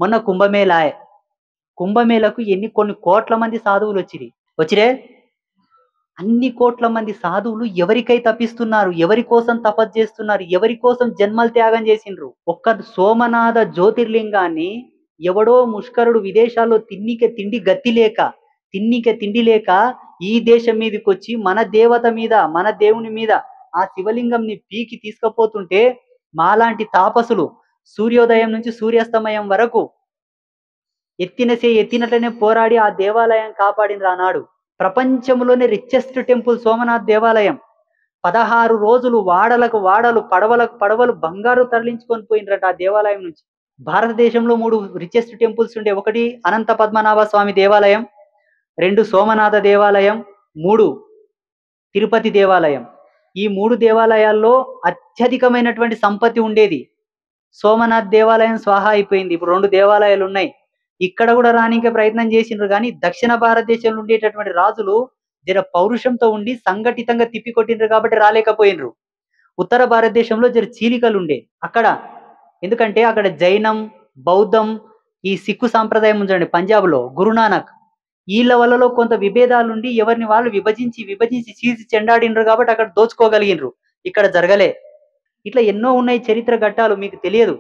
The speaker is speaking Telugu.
మొన్న కుంభమేళాయే. కుంభమేళకు కొన్ని కోట్ల మంది సాధువులు వచ్చిరే. అన్ని కోట్ల మంది సాధువులు ఎవరికై తపిస్తున్నారు? ఎవరి కోసం తపస్సు చేస్తున్నారు? ఎవరి కోసం జన్మలు త్యాగం చేసిండ్రు? ఒక్క సోమనాథ జ్యోతిర్లింగాన్ని ఎవడో ముష్కరుడు విదేశాల్లో తిన్నికే తిండి లేక ఈ దేశం మీదకొచ్చి మన దేవత మీద, మన దేవుని మీద ఆ శివలింగంని పీకి తీసుకుపోతుంటే మాలాంటి తాపసులు సూర్యోదయం నుంచి సూర్యాస్తమయం వరకు ఎత్తినట్లనే పోరాడి ఆ దేవాలయం కాపాడినరు ఆనాడు. ప్రపంచంలోనే రిచెస్ట్ టెంపుల్ సోమనాథ్ దేవాలయం. 16 రోజులు వాడలకు వాడలు, పడవలకు పడవలు బంగారు తరలించుకొని పోయినరట ఆ దేవాలయం నుంచి. భారతదేశంలో 3 రిచెస్ట్ టెంపుల్స్ ఉండే. 1 అనంత పద్మనాభ స్వామి దేవాలయం, 2 సోమనాథ దేవాలయం, 3 తిరుపతి దేవాలయం. ఈ 3 దేవాలయాల్లో అత్యధికమైనటువంటి సంపత్తి ఉండేది. సోమనాథ్ దేవాలయం స్వాహా అయిపోయింది. ఇప్పుడు 2 దేవాలయాలు ఉన్నాయి. ఇక్కడ కూడా రానికే ప్రయత్నం చేసిండ్రు కానీ దక్షిణ భారతదేశంలో ఉండేటటువంటి రాజులు జర పౌరుషంతో ఉండి సంఘటితంగా తిప్పికొట్టిండ్రు కాబట్టి రాలేకపోయినరు. ఉత్తర భారతదేశంలో జర చీలికలు ఉండే అక్కడ. ఎందుకంటే అక్కడ జైనం, బౌద్ధం, ఈ సిక్కు సాంప్రదాయం ఉంచండి పంజాబ్లో గురునానక్, వీళ్ళ వల్లలో కొంత విభేదాలుండి ఎవరిని వాళ్ళు విభజించి చీల్చి చెండాడినరు కాబట్టి అక్కడ దోచుకోగలిగినరు. ఇక్కడ జరగలే. ఇట్లా ఎన్నో ఉన్నాయి చరిత్ర ఘట్టాలు, మీకు తెలియదు.